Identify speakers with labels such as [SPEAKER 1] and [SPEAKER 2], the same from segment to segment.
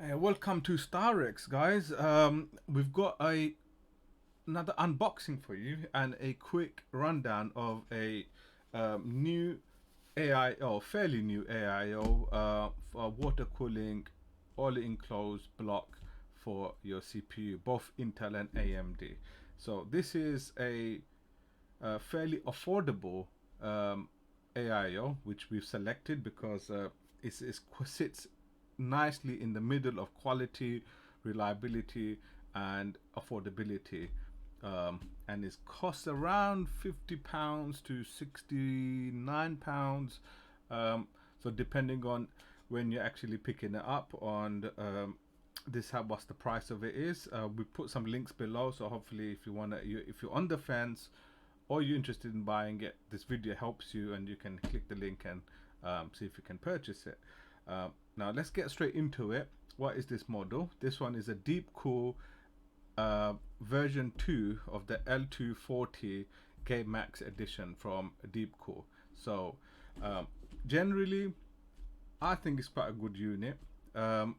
[SPEAKER 1] Hey, welcome to Staraxe, guys. We've got another unboxing for you and a quick rundown of a new AIO, fairly new AIO for water cooling, all enclosed block for your CPU, both Intel and AMD. So this is a fairly affordable AIO, which we've selected because it sits nicely in the middle of quality, reliability, and affordability. And it costs around £50 to £69. So depending on when you're actually picking it up on this what's the price of it is. We put some links below, so hopefully if if you're on the fence or you're interested in buying it, this video helps you and you can click the link and see if you can purchase it. Now let's get straight into it. What is this model? This one is a Deepcool version 2 of the L240 Gammaxx edition from Deepcool. So generally I think it's quite a good unit. And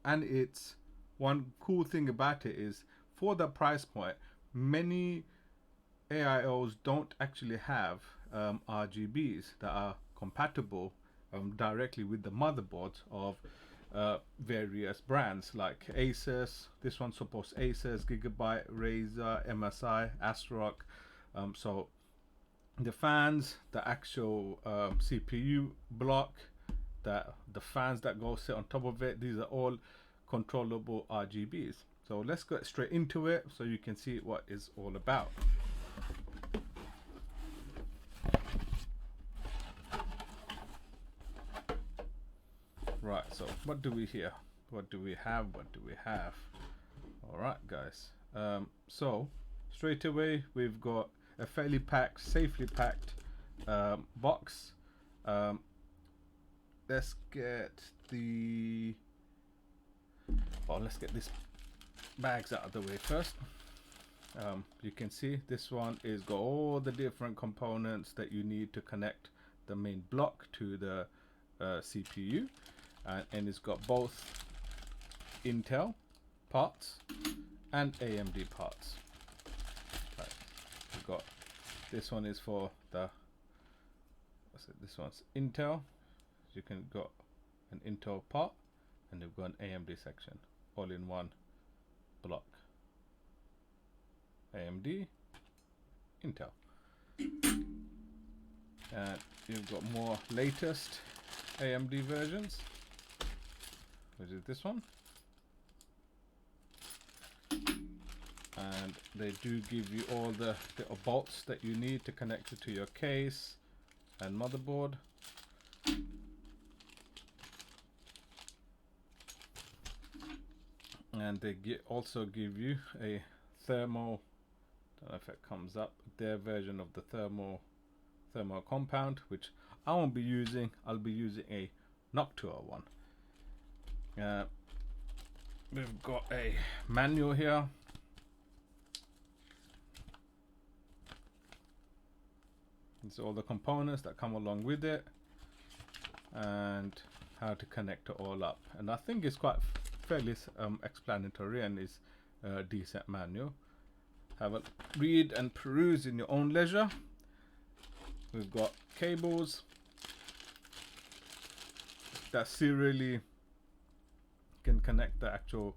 [SPEAKER 1] it's one cool thing about it is for the price point, many AIOs don't actually have RGBs that are compatible directly with the motherboards of various brands like Asus. This one supports Asus, Gigabyte, Razer, MSI, ASRock. So the fans, the actual CPU block, the fans that go sit on top of it, these are all controllable RGBs. So let's get straight into it so you can see what it's all about. Right, so what do we here? What do we have? All right, guys. So straight away we've got a fairly packed, safely packed box. Let's get these bags out of the way first. You can see this one is got all the different components that you need to connect the main block to the CPU, and it's got both Intel parts and AMD parts. Right. We've got this one is for the this one's Intel. You can got an Intel part and you've got an AMD section all in one block. AMD, Intel, and you've got more latest AMD versions, which is this one, and they do give you all the little bolts that you need to connect it to your case and motherboard. And they also give you a thermal, don't know if it comes up, their version of the thermal compound, which I won't be using. I'll be using a Noctua one. We've got a manual here. It's all the components that come along with it and how to connect it all up. And I think it's quite fairly explanatory and is a decent manual. Have a read and peruse in your own leisure. We've got cables that serially can connect the actual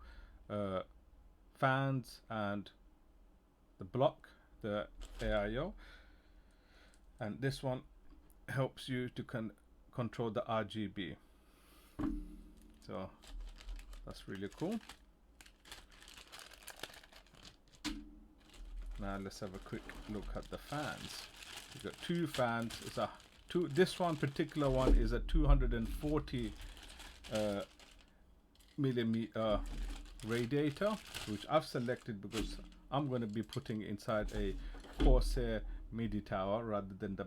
[SPEAKER 1] fans and the block, the AIO, and this one helps you to control the RGB. So that's really cool. Now let's have a quick look at the fans. We've got two fans. This one particular one is a 240 millimeter radiator, which I've selected because I'm going to be putting inside a Corsair MIDI tower rather than the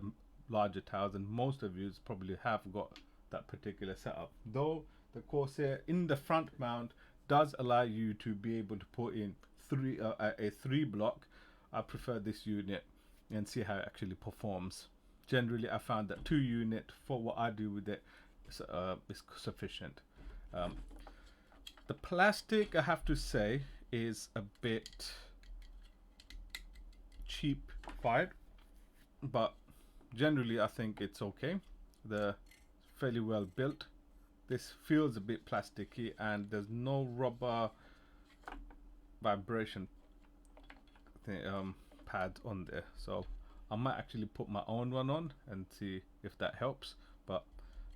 [SPEAKER 1] larger towers, and most of you probably have got that particular setup. Though the Corsair in the front mount does allow you to be able to put in a 3 block. I prefer this unit and see how it actually performs. Generally I found that 2 unit for what I do with it is sufficient. plastic, I have to say, is a bit cheap fired, but generally I think it's okay. They're fairly well built. This feels a bit plasticky, and there's no rubber vibration pad on there, so I might actually put my own one on and see if that helps, but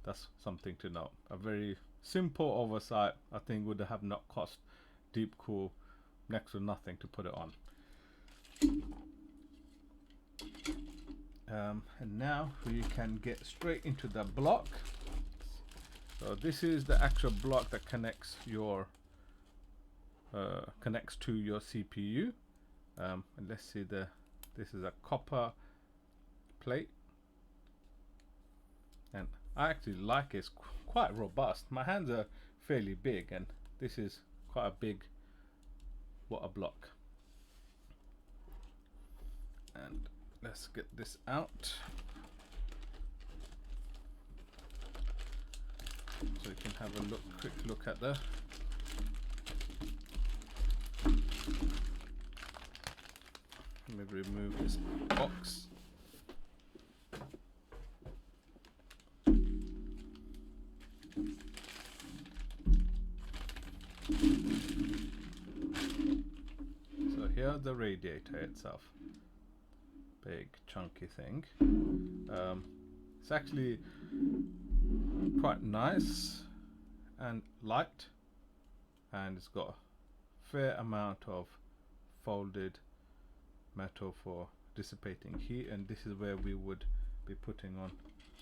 [SPEAKER 1] that's something to know. A very simple oversight, I think, would have not cost Deepcool next to nothing to put it on. And now we can get straight into the block. So this is the actual block that connects your connects to your CPU. And let's see, this is a copper plate, and I actually like it. It's quite robust. My hands are fairly big, and this is quite a big water block. And let's get this out so you can have a quick look at the let me remove this box. So here's the radiator itself. Big chunky thing. It's actually quite nice and light, and it's got a fair amount of folded metal for dissipating heat, and this is where we would be putting on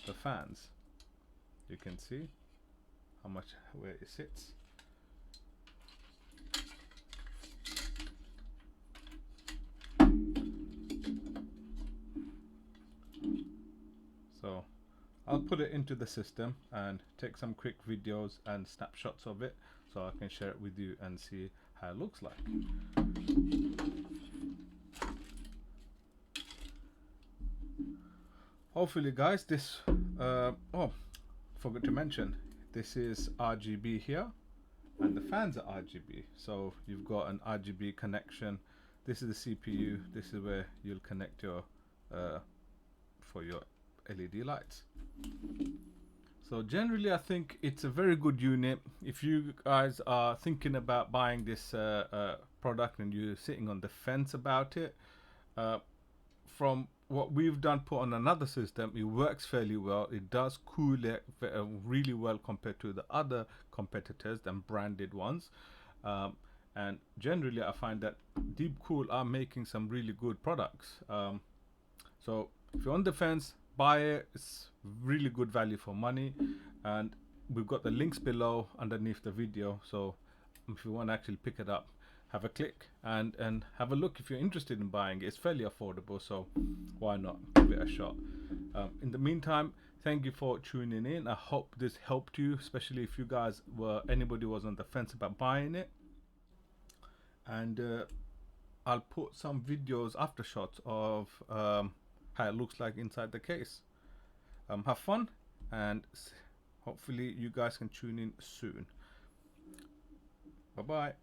[SPEAKER 1] the fans. You can see how much where it sits. So I'll put it into the system and take some quick videos and snapshots of it so I can share it with you and see how it looks like. Hopefully guys, this oh, forgot to mention, this is RGB here, and the fans are RGB, so you've got an RGB connection. This is the CPU. This is where you'll connect your for your LED lights. So generally I think it's a very good unit. If you guys are thinking about buying this product and you're sitting on the fence about it, from what we've done, put on another system, it works fairly well. It does cool it really well compared to the other competitors and branded ones. And generally I find that Deepcool are making some really good products. So if you're on the fence, buy it. It's really good value for money, and we've got the links below underneath the video, so if you want to actually pick it up, have a click and have a look if you're interested in buying it. It's fairly affordable, so why not give it a shot. In the meantime, thank you for tuning in. I hope this helped you, especially if you guys anybody was on the fence about buying it. And I'll put some videos, after shots of how it looks like inside the case. Have fun, and hopefully you guys can tune in soon. Bye bye.